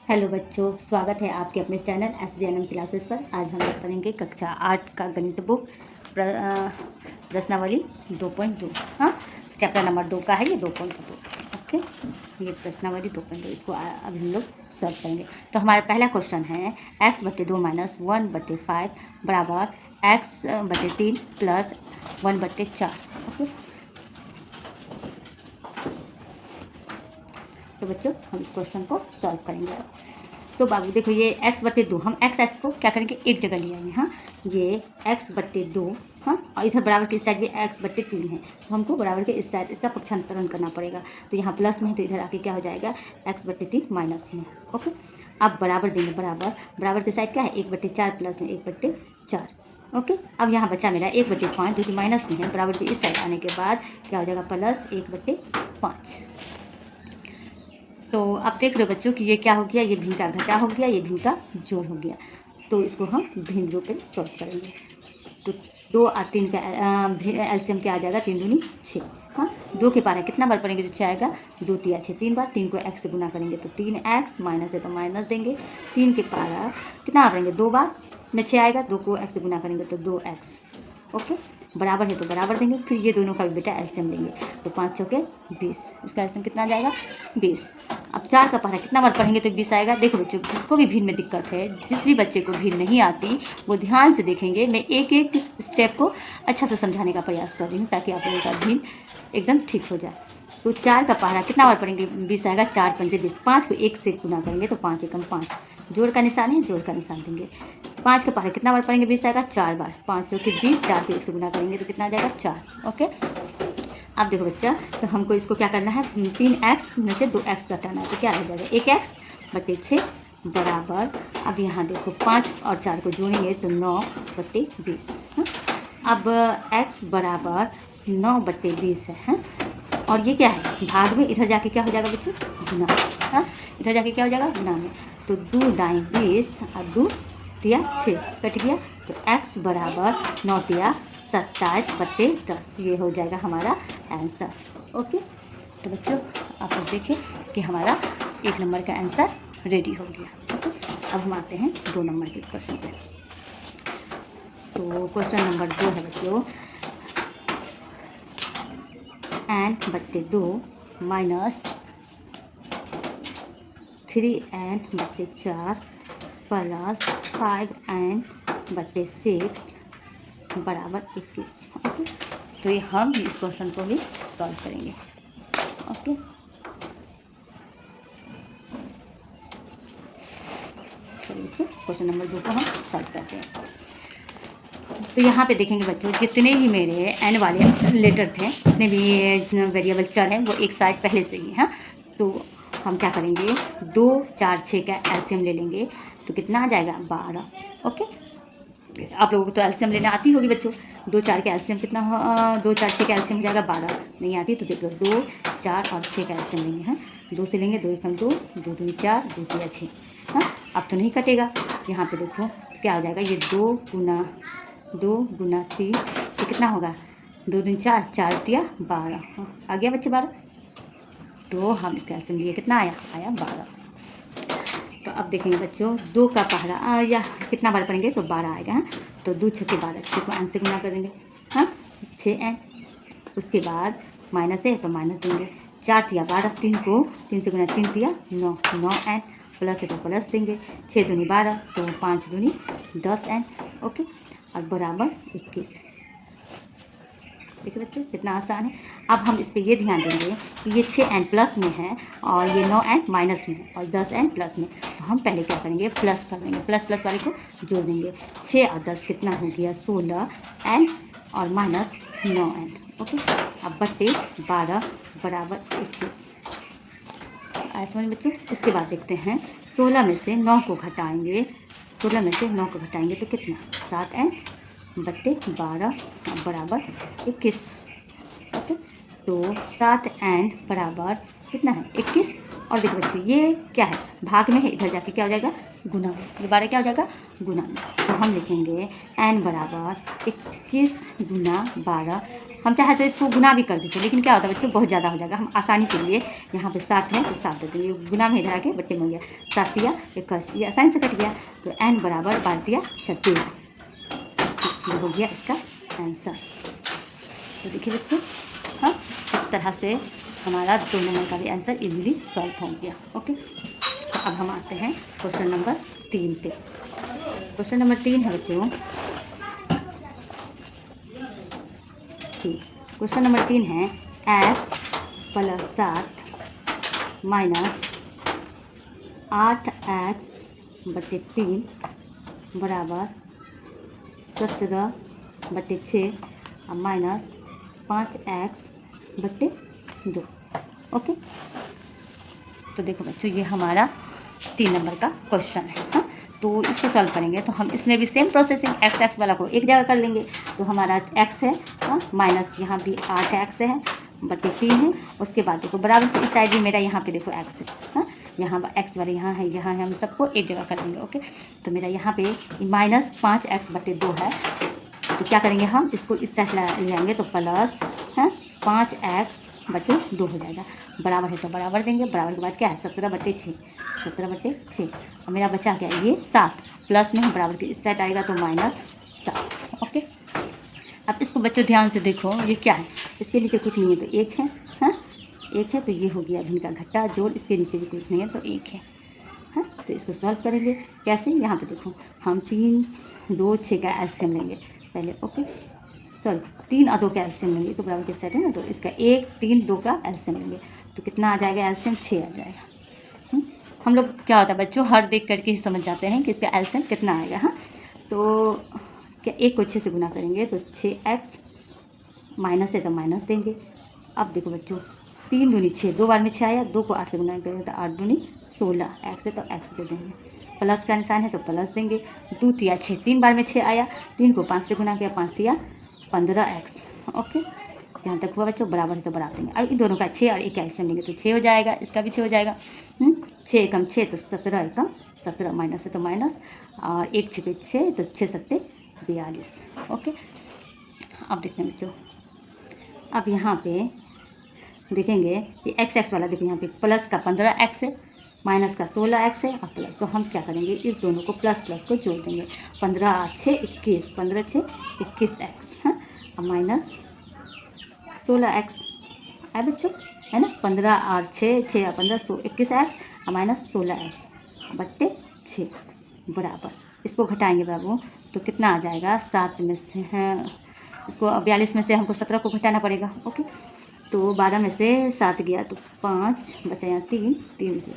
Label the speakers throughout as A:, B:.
A: Hello बच्चों, स्वागत है आपके अपने चैनल SBNM क्लासेस पर। आज हम लोग पढ़ेंगे कक्षा 8 का गणित बुक प्रश्नावली 2.2। हाँ, चैप्टर नंबर 2 का है ये 2.2। ओके, ये प्रश्नावली 2.2 इसको अभी हम लोग सॉल्व करेंगे। तो हमारा पहला क्वेश्चन है x/2 - 1/5 बराबर x/3 प्लस 1/4। ओके, तो बच्चों हम इस क्वेश्चन को सॉल्व करेंगे। तो बाबू देखो, ये x/2 हम x को क्या करेंगे, एक जगह ले आएंगे। हाँ, ये x/2। हाँ, और इधर बराबर के इस साइड भी x/3 है, तो हमको बराबर के इस साइड इसका पक्षांतरण करना पड़ेगा। तो यहाँ प्लस में है तो इधर आके क्या हो जाएगा, x/3 माइनस में। ओके, अब बराबर देंगे, बराबर के साइड क्या है, 1/4 प्लस में 1/4। ओके, अब यहाँ बचा मेरा 1/5 जो कि माइनस में है, बराबर के इस साइड आने के बाद क्या हो जाएगा, प्लस 1/5। तो अब देख रहे हो बच्चों कि ये क्या हो गया, ये भिन्न का घटा हो गया, ये भिन्न का जोड़ हो गया। तो इसको हम भिन्न रूप में सॉल्व करेंगे। तो 2 और 3 का एलसीएम क्या आ जाएगा, 3 दूनी 6। हाँ, 2 के पारा कितना बार पढ़ेंगे, जो 6 आएगा, 2 तिया 6 3 बार। 3 को x से गुना करेंगे तो 3x, माइनस है तो माइनस देंगे। 3 के पारा कितना बार पढ़ेंगे, 2 बार में 6 आएगा, 2 को x से गुना करेंगे तो 2x। ओके, बराबर है तो बराबर देंगे। फिर ये दोनों का भी बेटा एलसीएम लेंगे, तो 5 चौके 20, इसका एलसीएम कितना आ जाएगा, 20। अब 4 का पहाड़ा कितना बार पढ़ेंगे तो 20 आएगा। देखो बच्चों, जिसको भी भिन्न में दिक्कत है, जिस भी बच्चे को भिन्न नहीं आती, वो ध्यान से देखेंगे। मैं एक एक स्टेप को अच्छा से समझाने का प्रयास कर रही हूँ ताकि आप लोगों का भिन्न एकदम ठीक हो जाए। तो 4 का पहाड़ा कितना बार पढ़ेंगे, 20 आएगा। 4 पंजे 20, 5 को 1 से गुना करेंगे तो 5 एकम 5, जोड़ का निशान है, जोड़ का निशान देंगे। 5 का पहाड़ा कितना बार पढ़ेंगे, 20 आएगा 4 बार। 5 चौके 20, 4 को 1 से गुना करेंगे तो कितना आ जाएगा, 4। ओके, अब देखो बच्चा, तो हमको इसको क्या करना है, 3x में से 2x घटाना है। तो क्या रह जाएगा, 1x/6 बराबर, अब यहाँ देखो 5 और 4 को जोड़ेंगे तो 9/20। हाँ, अब x बराबर 9/20 है। और ये क्या है, भाग में, इधर जाके क्या हो जाएगा बच्चों, गुना। हाँ, इधर जाके क्या हो जाएगा, गुना में। तो 2 दाएँ 20 और 2 तिया 6 कट गया। तो x बराबर 9 तिया 27/10, ये हो जाएगा हमारा आंसर। ओके, तो बच्चों आप लोग देखें कि हमारा 1 नंबर का आंसर रेडी हो गया। ओके, अब हम आते हैं 2 नंबर के क्वेश्चन पे। तो क्वेश्चन नंबर 2 है बच्चों, n/2 minus 3n/4 plus 5n/6 बराबर 21। ओके, तो ये हम इस क्वेश्चन को भी सॉल्व करेंगे। ओके, चलिए बच्चों, क्वेश्चन नंबर 2 को हम सॉल्व करते हैं। तो यहाँ पे देखेंगे बच्चों, जितने भी मेरे n वाले लेटर थे, जितने भी वेरिएबल चर हैं, वो एक साइड पहले से ही हैं। तो हम क्या करेंगे, 2 4 6 का एलसीएम ले लेंगे तो कितना आ जाएगा, 12। ओके, आप लोगों को तो एलसीएम लेना आती होगी बच्चों। 2 4 का एलसीएम कितना हो, 2 4 6 का एलसीएम हो जाएगा 12। नहीं आती तो देख लो, 2 4 और 6 का एलसीएम लेंगे। हैं, 2 से लेंगे, 2 एकम 2, 2 दूनी 4, 2 तिया 6। हाँ, अब तो नहीं कटेगा। यहाँ पे देखो तो क्या हो जाएगा, ये 2 गुना 3 तो कितना होगा, 2 दूनी 4, 4 तिया 12। आ गया बच्चे 12। तो हम इसका एलसीएम लिए, कितना आया 12। तो अब देखेंगे बच्चों, 2 का पहाड़ा या कितना बार पढ़ेंगे तो 12 आएगा। हाँ, तो 2 6 12, 6 को n से गुना कर देंगे। हाँ, 6n। उसके बाद माइनस है तो माइनस देंगे। 4 तिया 12, 3 को 3 से गुना 3 तिया 9, 9n। प्लस है तो प्लस देंगे। 6 दूनी 12, तो 5 दूनी 10n। ओके, और बराबर 21। देखिए बच्चों कितना आसान है। अब हम इस पर ये ध्यान देंगे कि ये 6n प्लस में है और ये 9n माइनस में और 10n प्लस में। तो हम पहले क्या करेंगे, प्लस कर देंगे, प्लस वाले को जोड़ देंगे। 6 और 10 कितना हो गया, 16n और माइनस 9n। ओके, अब बट्टे 12 बराबर 21। आया समझ बच्चों। इसके बाद देखते हैं, 16 में से 9 को घटाएंगे, 16 में से 9 को घटाएंगे तो कितना, 7n/12 बराबर 21। ओके, तो 7n बराबर कितना है, 21। और देखो बच्चों ये क्या है, भाग में है, इधर जाके क्या हो जाएगा, गुना में। दोबारा क्या हो जाएगा, गुना में। तो हम लिखेंगे n बराबर 21 गुना 12। हम चाहे तो इसको गुना भी कर देते, लेकिन क्या होता है बच्चों, बहुत ज़्यादा हो जाएगा। हम आसानी के लिए यहाँ पे 7 है तो 7 दे देंगे, गुना में इधर आके बट्टे में हो गया, 7 दिया 21, ये आसानी से कट गया। तो n बराबर 12 दिया 36, ये हो गया इसका आंसर। तो देखिए बच्चों, हाँ इस तरह से हमारा 2 नंबर का भी आंसर इजीली सॉल्व हो गया। ओके, तो अब हम आते हैं क्वेश्चन नंबर 3 पे। क्वेश्चन नंबर 3 है बच्चों, ठीक, क्वेश्चन नंबर 3 है x प्लस 7 माइनस 8x बटे 3 बराबर 17 बटे 6 और माइनस 5x बटे 2। ओके, तो देखो बच्चों ये हमारा 3 नंबर का क्वेश्चन है। हाँ, तो इसको सॉल्व करेंगे तो हम इसमें भी सेम प्रोसेसिंग x वाला को एक जगह कर लेंगे। तो हमारा x है, हाँ माइनस यहाँ भी 8x है बटे 3 है। उसके बाद देखो बराबर इस साइड भी मेरा यहाँ पे देखो x है, हाँ यहाँ x वाले यहाँ है, हम सबको एक जगह कर लेंगे। ओके, तो मेरा यहाँ पे माइनस 5x बटे 2 है। तो क्या करेंगे, हम इसको इस साइड ले आएंगे तो प्लस है 5x बटे 2 हो जाएगा। बराबर है तो बराबर देंगे, बराबर के बाद क्या है 17 बटे 6, 17 बटे 6। और मेरा बचा क्या है, ये 7 प्लस में बराबर के इस साइड आएगा तो माइनस 7। ओके, अब इसको बच्चों ध्यान से देखो, ये क्या है, इसके नीचे कुछ नहीं है तो 1 है, हाँ 1 है, तो ये हो गया भिन्न का घट्टा जोड़, इसके नीचे भी कुछ नहीं है तो 1 है। हाँ, तो इसको सॉल्व करेंगे कैसे, यहाँ पे देखो हम 3, 2, 6 का एलसीएम लेंगे पहले। ओके, सॉरी 3 और 2 का एलसीएम लेंगे तो बराबर के सेट है ना, तो इसका 1, 3, 2 का एलसीएम लेंगे तो कितना आ जाएगा, एलसीएम 6 आ जाएगा। हम लोग क्या होता है बच्चों, हर देख करके ही समझ जाते हैं कि इसका एलसीएम कितना आएगा। हाँ, तो क्या 1 को 6 से गुना करेंगे तो 6x, माइनस है तो माइनस देंगे। अब देखो बच्चों 3 दूनी 6, 2 बार में 6 आया, 2 को 8 से गुना करेंगे तो 8 दूनी 16, x है तो x दे देंगे। प्लस का निशान है तो प्लस देंगे। 2 तिया 6, 3 बार में 6 आया, 3 को 5 से गुना किया, 5 तिया 15x। ओके, यहाँ तक हुआ बच्चों, बराबर है तो बराबर देंगे। अब इन दोनों का 6 और 1 का एलसीएम लेंगे तो 6 हो जाएगा, इसका भी 6 हो जाएगा। 6 एकम 6 तो 17 एकम 17, माइनस है तो माइनस, और 1 6 पे 6 तो 6 सत्ते 42। ओके, अब देखते हैं बच्चों, अब यहाँ पे देखेंगे कि x वाला देखो, यहाँ पे प्लस का 15x है, माइनस का 16x है और प्लस, तो हम क्या करेंगे, इस दोनों को प्लस को जोड़ देंगे। 15 6 21, 15 6 21x, हाँ, और माइनस 16x है बच्चों, है ना, 15 और 6, 6 और 15 21x और माइनस 16x बट्टे 6 बराबर, इसको घटाएंगे बाबू तो कितना आ जाएगा, 7 में से है, इसको 42 में से हमको 17 को घटाना पड़ेगा। ओके, तो 12 में से 7 गया तो 5 बचा, यहाँ 3, 3 से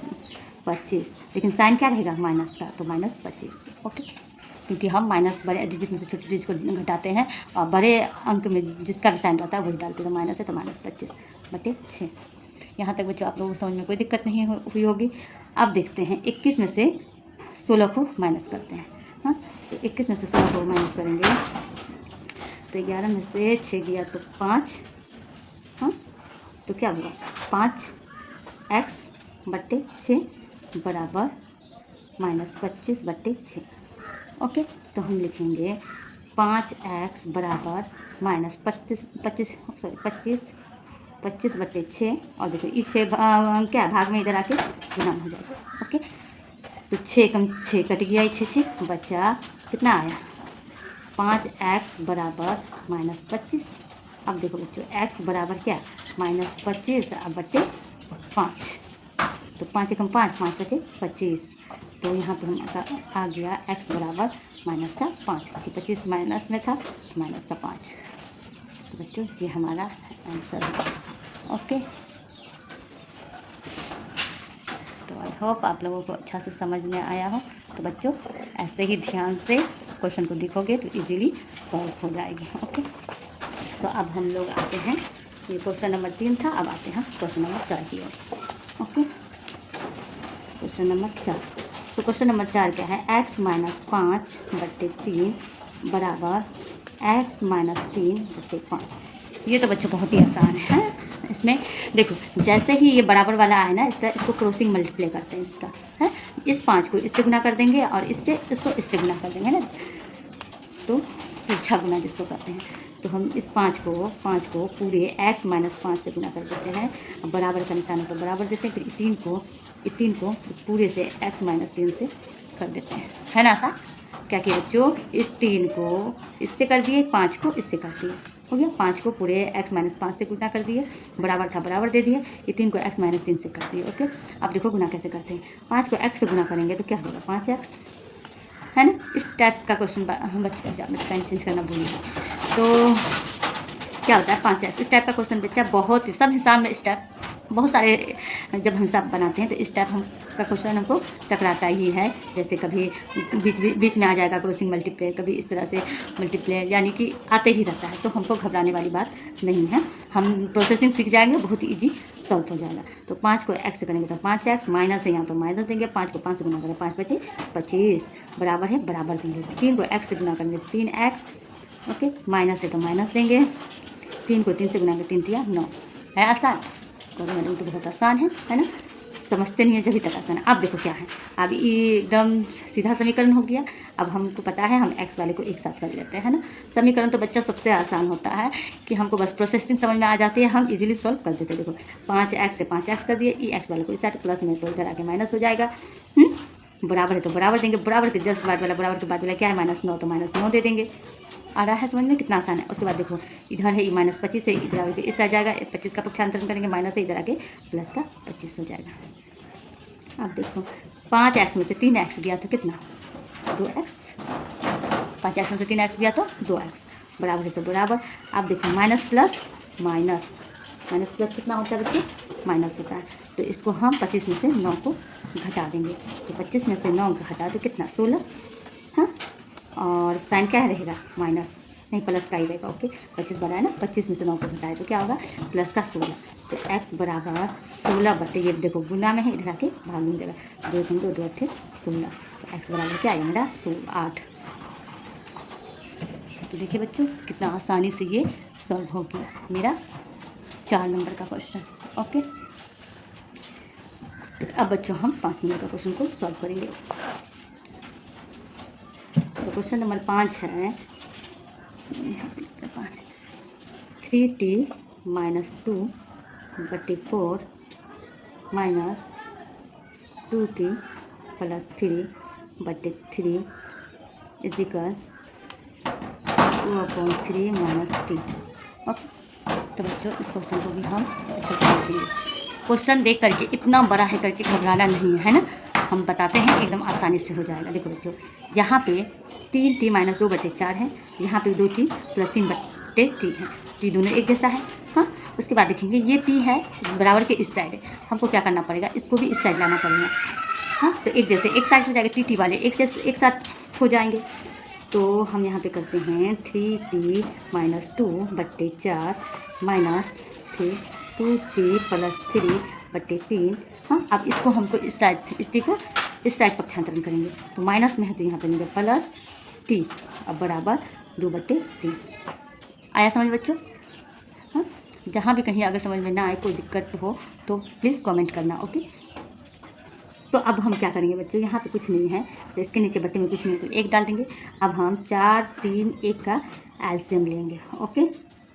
A: 25, लेकिन साइन क्या रहेगा माइनस का, तो माइनस 25। ओके, क्योंकि हम माइनस बड़े डिजिट में से छोटे डिजिट को घटाते हैं और बड़े अंक में जिसका भी साइन रहता है वही डालते हैं, तो माइनस है तो माइनस 25 बटे 6। यहाँ तक बच्चों आप लोगों को समझ में कोई दिक्कत नहीं हुई होगी। अब देखते हैं 21 में से 16 को माइनस करते हैं। हाँ, तो 21 में से 16 को माइनस करेंगे तो 11 में से 6 गया तो 5, हाँ तो क्या हुआ 5x बट्टे 6 बराबर माइनस 25 बट्टे 6। ओके, तो हम लिखेंगे 5x बराबर माइनस 25 बट्टे 6, और देखो ये 6 क्या भाग में इधर आके गुना हो जाएगा। ओके, तो 6 कम 6 कट गया, 6 बचा कितना आया 5x बराबर माइनस 25। अब देखो बच्चों x बराबर क्या माइनस 25 अब बट्टे 5, तो 5 एकम 5, 5 बचे 25, तो यहाँ पर हम आ गया x बराबर माइनस का 5, क्योंकि 25 माइनस में था तो माइनस का 5। तो बच्चों ये हमारा आंसर है। ओके, तो आई होप आप लोगों को अच्छा से समझ में आया हो। तो बच्चों ऐसे ही ध्यान से क्वेश्चन को देखोगे तो इजीली सॉल्व हो जाएगी। ओके, तो अब हम लोग आते हैं, ये क्वेश्चन नंबर 3 था, अब आते हैं क्वेश्चन नंबर 4 की ओर। ओके, क्वेश्चन नंबर 4, तो क्वेश्चन नंबर 4 क्या है, x माइनस 5 बट्टे 3 बराबर x माइनस 3 बट्टे 5। ये तो बच्चों बहुत ही आसान है, इसमें देखो जैसे ही ये बराबर वाला आए ना, इस तरह इसको क्रॉसिंग मल्टीप्लाई करते हैं इसका, है। इस 5 को इससे गुना कर देंगे और इससे इसको इससे गुना कर देंगे ना, तो तिरछा गुना जिसको कहते हैं। तो हम इस 5 को पूरे x माइनस 5 से गुना कर देते हैं। अब बराबर का निशान है तो बराबर देते हैं, फिर 3 को पूरे से x माइनस 3 से कर देते हैं, है ना। ऐसा क्या किया बच्चों, इस 3 को इससे कर दिए, 5 को इससे कर दिए, हो गया। 5 को पूरे x माइनस 5 से गुना कर दिए, बराबर था बराबर दे दिए, ये 3 को x माइनस 3 से कर दिए, ओके। अब देखो गुना कैसे करते हैं, 5 को x से गुना करेंगे तो क्या हो जाएगा 5x, है ना। इस टाइप का क्वेश्चन हम बच्चे पेन चेंज करना भूल गए, तो क्या होता है 5x। इस टाइप का क्वेश्चन बच्चा बहुत ही सब हिसाब में इस टाइप बहुत सारे जब हम हिसाब बनाते हैं तो इस टाइप हम का क्वेश्चन हमको टकराता ही है। जैसे कभी बीच में आ जाएगा क्रॉसिंग मल्टीप्लाई, कभी इस तरह से मल्टीप्लाई, यानी कि आते ही रहता है। तो हमको घबराने वाली बात नहीं है, हम प्रोसेसिंग सीख जाएंगे, बहुत ही ईजी सॉल्व हो जाएगा। तो 5 को x से करेंगे तो 5x, माइनस है यहाँ तो माइनस देंगे, 5 को 5 से गुना करेंगे 5 × 5 = 25, बराबर है बराबर देंगे। 3 को x से गुना करेंगे 3x, ओके। माइनस है तो माइनस देंगे, 3 को 3 से गुना करेंगे 3 × 9, है आसान। तो मैडम तो बहुत आसान है ना, समझते नहीं है जब तक आसान है। अब देखो क्या है, अब ये एकदम सीधा समीकरण हो गया। अब हमको पता है हम x वाले को एक साथ कर लेते हैं, है ना। समीकरण तो बच्चा सबसे आसान होता है कि हमको बस प्रोसेसिंग समझ में आ जाती है, हम इजीली सॉल्व कर देते हैं। देखो 5x से 5x कर दिए, ई x वाले को इस साइड प्लस में तो इधर आके माइनस हो जाएगा, बराबर है तो बराबर देंगे, बराबर के जस्ट बाद वाला बराबर के बाद वाला क्या है -9, तो -9 दे देंगे। आ रहा है समझ में, कितना आसान है। उसके बाद देखो इधर है -25 है, इधर आके इस साइड जाएगा, 25 का पक्षांतरण करेंगे, माइनस है इधर आके प्लस का 25 हो जाएगा। अब देखो 5x में से 3x गया तो कितना 2x, 5x में से 3x गया तो 2x, बराबर है तो बराबर। अब देखो minus plus minus, minus plus कितना होता है बच्चे, माइनस होता है। तो इसको हम 25 में से 9 को घटा देंगे, तो 25 में से 9 घटा तो कितना 16, हाँ। और साइन क्या रहेगा माइनस, नहीं प्लस का ही रहेगा, ओके। 25 बना है ना, 25 में से 9 को घटाए तो क्या होगा प्लस का 16। तो x बराबर 16 बटे, ये देखो गुना में है, इधर आके भाग में जाएगा, 2 3 2 2 8 16। तो x बराबर क्या आएगा मेरा 8। तो देखिए बच्चों कितना आसानी से ये सॉल्व हो गया मेरा 4 नंबर का क्वेश्चन, ओके। अब बच्चों हम 5 नंबर का क्वेश्चन को सॉल्व करेंगे। तो क्वेश्चन नंबर 5 है 3t - 2 बटे 4 माइनस 2t + 3 बटे 3 इजिकल 2/3 - t, ओके। तो बच्चों इस क्वेश्चन को भी हम अच्छे से देखेंगे। क्वेश्चन देख करके इतना बड़ा है करके घबराना नहीं है ना, हम बताते हैं एकदम आसानी से हो जाएगा। देखो बच्चों यहाँ पे 3t - 2 बटे 4 है, यहाँ पे 2t + 3 बटे t है, t दोनों एक जैसा है, हाँ। उसके बाद देखेंगे ये t है बराबर के इस साइड है, हमको क्या करना पड़ेगा, इसको भी इस साइड लाना पड़ेगा, हाँ। तो एक जैसे एक साइड हो जाएगा, t वाले एक साथ हो जाएंगे। तो हम यहाँ पे करते हैं 3t - 2 बटे 4 माइनस फिर 2t + 3 बटे 3, हाँ। अब इसको हमको इस साइड, इस t को इस साइड पक्षांतरण करेंगे, तो माइनस में है तो यहाँ पे लेंगे प्लस t, अब बराबर 2/3। आया समझ बच्चों, हाँ। जहाँ भी कहीं अगर समझ में ना आए, कोई दिक्कत हो तो प्लीज़ कमेंट करना, ओके। तो अब हम क्या करेंगे बच्चों, यहाँ पे कुछ नहीं है तो इसके नीचे बट्टे में कुछ नहीं है तो 1 डाल देंगे। अब हम 4 3 1 का एलसीएम लेंगे, ओके।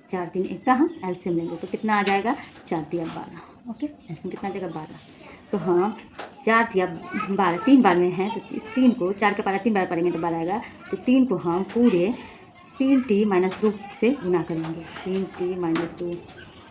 A: 4 3 1 का हम एलसीएम लेंगे तो कितना आ जाएगा 4 × 12, ओके। एलसीएम कितना आ जाएगा 12। तो हम 4 × 12 3 बार में है, तो इस 3 को 4 के पारा 3 बार पढ़ेंगे तो 12 आएगा। तो 3 को हम पूरे 3t - 2 से गुना करेंगे, 3t - 2,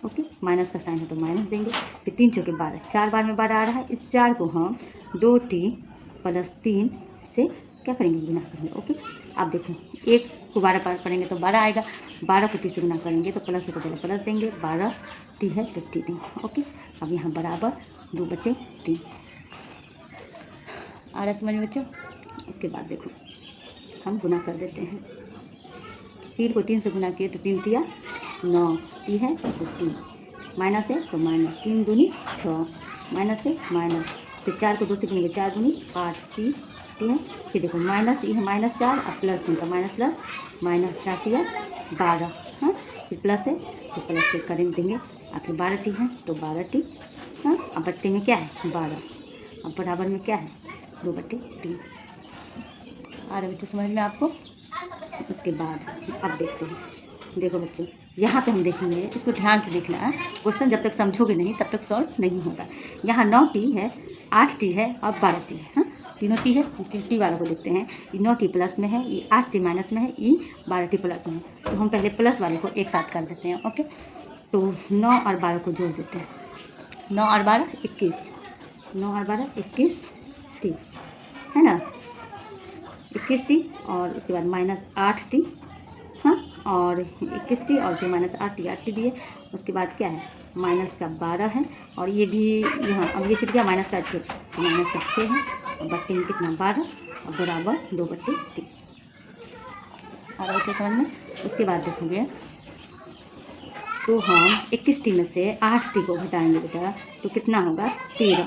A: ओके। माइनस का साइन है तो माइनस देंगे, फिर 3 चौके 12, 4 बार में 12 आ रहा है, इस 4 को हम 2t + 3 से क्या करेंगे गुना करेंगे, ओके। अब देखो 1 को 12 बार पढ़ेंगे तो 12 आएगा, 12 को 3 से गुना करेंगे तो प्लस को पहले प्लस देंगे, 12t है तो t देंगे, ओके। अब यहाँ बराबर 2/3 आ रहा समझ में बच्चों। इसके बाद देखो हम गुना कर देते हैं, 3 को 3 से गुना किए तो 3 × 9, t है तो 3, माइनस है तो माइनस, 3 दूनी 6, माइनस है माइनस, फिर 4 को 2 से गुनेंगे 4 दूनी 8 t है। फिर देखो माइनस ये है -4 और प्लस का माइनस प्लस -4 × 12, हाँ। फिर प्लस है तो प्लस से करेंगे देंगे, आखिर 12 टी है तो 12 टी, हाँ, अब बट्टे में क्या है 12, अब बराबर में क्या है 2/3। आ रहा बच्चों समझ में आपको। उसके बाद अब देखते हैं, देखो बच्चों यहाँ पे हम देखेंगे, इसको ध्यान से देखना है, क्वेश्चन जब तक समझोगे नहीं तब तक सॉल्व नहीं होगा। यहाँ 9 टी है, 8 टी है और 12 टी है, हाँ, तीनों टी है। टी वाला को देखते हैं, ये 9 टी प्लस में है, ये 8 टी माइनस में है, ये 12 टी प्लस में है। तो हम पहले प्लस वाले को एक साथ कर देते हैं, ओके। तो 9 और 12 को जोड़ देते हैं, 9 और 12 21, 9 और 12 21 टी, है ना, 21 टी, और उसके बाद -8 टी, हाँ, और 21 टी और फिर -8 टी, 8 टी दिए। उसके बाद क्या है माइनस का 12 है, और ये भी यहाँ अब ये छूट गया माइनस का 6, तो माइनस का 6 है, और बट्टे में कितना 12 और बराबर 2/3। और अच्छा समझ में। उसके बाद देखोगे तो हम 21 टी में से 8 टी को घटाएंगे बेटा, तो कितना होगा 13,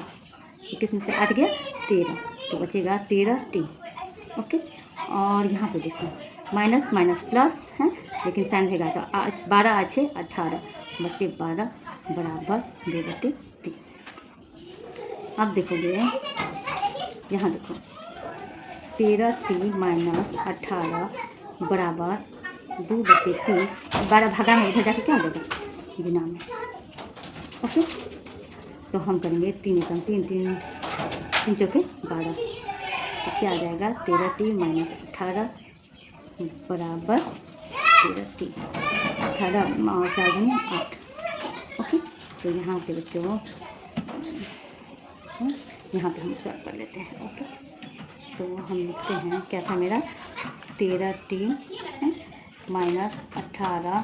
A: 21 में से 8 गया 13, तो बचेगा 13 टी, ओके। और यहाँ पे देखो माइनस माइनस प्लस है, लेकिन साइन रहेगा, तो 12 अच्छे 18 बट्टे 12 बराबर 2/3। अब देखोगे यहाँ देखो 13 टी माइनस 18 बराबर 2/3, 12 भागा में इधर जाके क्या हो जाएगा गुना में, ओके। तो हम करेंगे 3 एकम 3, 3 चौके 12, तो क्या आ जाएगा 13 टी माइनस 18 बराबर 13 टी, 18 और 4 गुने 8, ओके। तो यहाँ पे बच्चों यहाँ पे हम सॉल्व कर लेते हैं, ओके। तो हम लिखते हैं क्या था मेरा 13 टी माइनस 18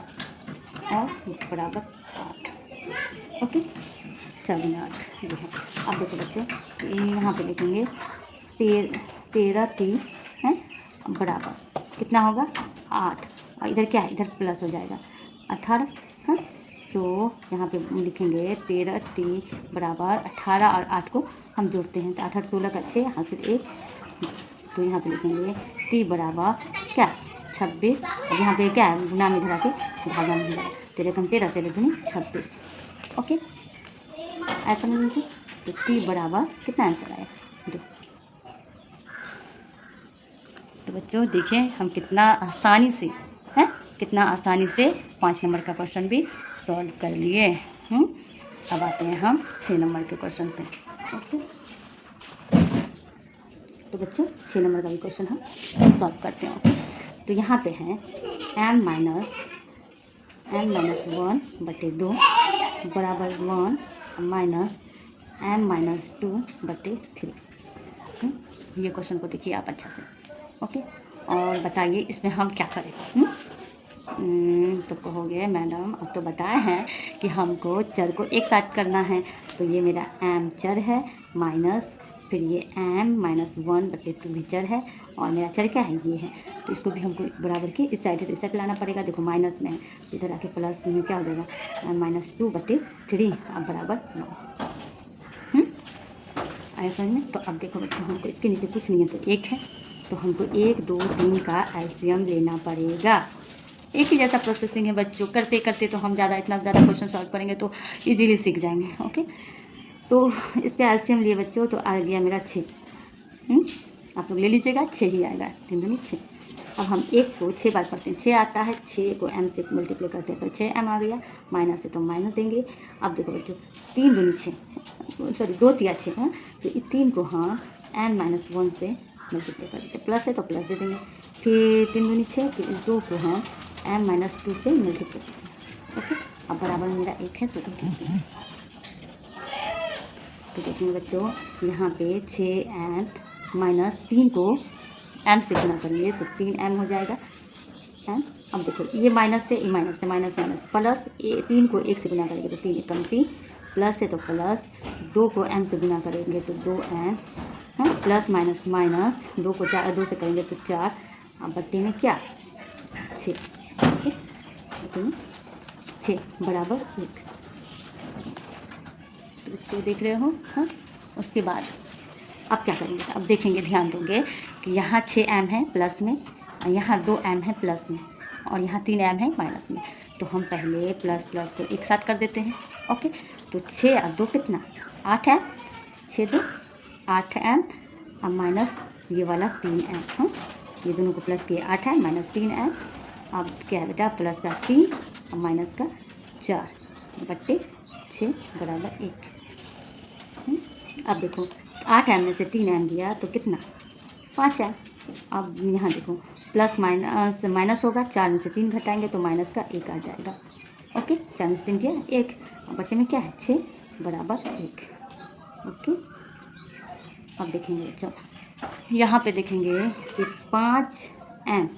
A: और बराबर 8, ओके, 4 गुने 8 ये है। अब देखो बच्चों यहाँ पे लिखेंगे 13 टी है बराबर कितना होगा 8, और इधर क्या है इधर प्लस हो जाएगा 18, हाँ। तो यहाँ पे लिखेंगे 13 टी बराबर 18 और 8 को हम जोड़ते हैं, तो 8 16 का 6 हासिल 1, तो यहाँ पे लिखेंगे टी बराबर क्या 26, और यहाँ पे क्या है गुना में इधर आके भागा में होगा, 13 कम 13 13 दूनी 26, ओके। ऐसा नहीं लिखे तो टी बराबर कितना आंसर आया 2। तो बच्चों देखें हम कितना आसानी से हैं, कितना आसानी से 5 नंबर का क्वेश्चन भी सॉल्व कर लिए। अब आते हैं हम 6 नंबर के क्वेश्चन पे, ओके। तो बच्चों 6 नंबर का भी क्वेश्चन हम सॉल्व करते हैं, ओके। तो यहाँ पे है m माइनस 1/2 बराबर 1 माइनस m-2/3। ये क्वेश्चन को देखिए आप अच्छा से, ओके। और बताइए इसमें हम क्या करें। तो कहोगे मैडम अब तो बताए हैं कि हमको चर को एक साथ करना है, तो ये मेरा m चर है माइनस फिर ये m-1/2 भी चर है, और मेरा चर क्या है ये है, तो इसको भी हमको बराबर की इस साइड से इस साइड लाना पड़ेगा। देखो माइनस में है तो इधर आके प्लस में क्या हो जाएगा -2/3 अब बराबर 9, ऐसा में। तो अब देखो बच्चों हमको इसके नीचे कुछ नहीं है तो 1 है, तो हमको 1 2 3 का एलसीएम लेना पड़ेगा। एक ही जैसा प्रोसेसिंग है बच्चों, करते करते तो हम इतना ज़्यादा क्वेश्चन सॉल्व करेंगे तो इजीली सीख जाएंगे, ओके। तो इसका एलसीएम लिए बच्चों तो आ गया मेरा 6, आप लोग ले लीजिएगा 6 ही आएगा, 3 दूनी 6। अब हम 1 को 6 बार पढ़ते हैं, 6 आता है, 6 को m से मल्टीप्लाई करते हैं तो 6m आ गया, माइनस है तो माइनस देंगे। अब देखो बच्चों 3 दूनी 6, सॉरी 2 तिया 6 है, तो इस 3 को हम m-1 से मल्टीप्लाई कर देते हैं, प्लस है तो प्लस दे देंगे, फिर 3 दूनी 6, फिर इस 2 को हम m-2 से मल्टीप्लाई करते हैं, ओके। अब बराबर मेरा 1 है तो 1 लिखते हैं। तो देखेंगे बच्चों यहाँ पे 6m माइनस 3 को m से गुना करेंगे तो 3m हो जाएगा m। अब देखो ये माइनस से ये माइनस से माइनस माइनस प्लस, ये 3 को 1 से गुना करेंगे तो 3 एकम 3, प्लस है तो प्लस, 2 को m से गुना करेंगे तो 2m, हाँ, प्लस माइनस माइनस, 2 को 2 से करेंगे तो 4, अब बट्टे में क्या 6, ओके, बट्टे में 6 बराबर 1। तो देख रहे हो, हाँ। उसके बाद अब क्या करेंगे, अब देखेंगे ध्यान दोगे कि यहाँ 6m है प्लस में, और यहाँ 2m है प्लस में, और यहाँ 3m है माइनस में। तो हम पहले प्लस प्लस को एक साथ कर देते हैं। ओके, तो 6 और 2 कितना, 8 है, 6 2 8 एम, अब माइनस ये वाला 3 एम। हाँ, ये दोनों को प्लस किए 8 है माइनस 3 एम। अब क्या है बेटा, प्लस का 3 और माइनस का 4 बट्टे 6 बराबर 1। अब देखो 8 एम में से 3 एम गया तो कितना, 5 एम। अब यहाँ देखो प्लस माइनस माइनस होगा, 4 में से 3 घटाएंगे तो माइनस का 1 आ जाएगा। ओके, 4 में से 3 गया 1, और बट्टे में क्या है 6 बराबर 1। ओके, अब देखेंगे बच्चों, यहाँ पे देखेंगे कि 5 एम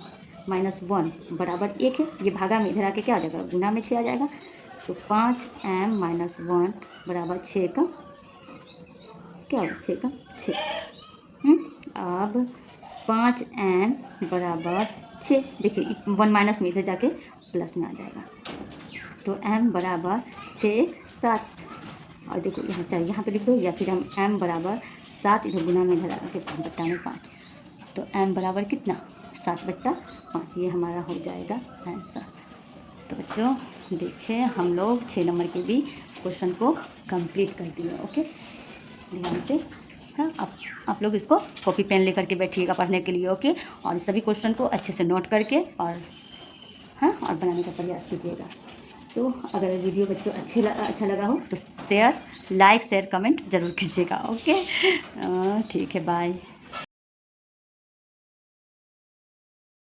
A: माइनस 1 बराबर 1 है। ये भागा में इधर आके क्या आ जाएगा, गुना में 6 आ जाएगा। तो 5 एम माइनस 1 बराबर 6 का क्या होगा, 6 का 6। अब 5 एम बराबर 6, देखिए 1 माइनस में इधर जाके प्लस में आ जाएगा। तो एम बराबर 6 7, और देखो यहाँ चाहे यहाँ पे लिख दो, या फिर हम एम बराबर 7 इधर गुना में इधर आके बट्टा में 5, तो एम बराबर कितना 7 बट्टा 5, ये हमारा हो जाएगा आंसर। तो बच्चों देखिए हम लोग 6 नंबर के भी क्वेश्चन को कंप्लीट कर दिए। ओके, ध्यान से। हाँ, आप लोग इसको कॉपी पेन लेकर के बैठिएगा पढ़ने के लिए। ओके, और सभी क्वेश्चन को अच्छे से नोट करके और और बनाने का प्रयास कीजिएगा। तो अगर वीडियो बच्चों अच्छा लगा हो तो लाइक शेयर कमेंट ज़रूर कीजिएगा। ओके, ठीक है, बाय।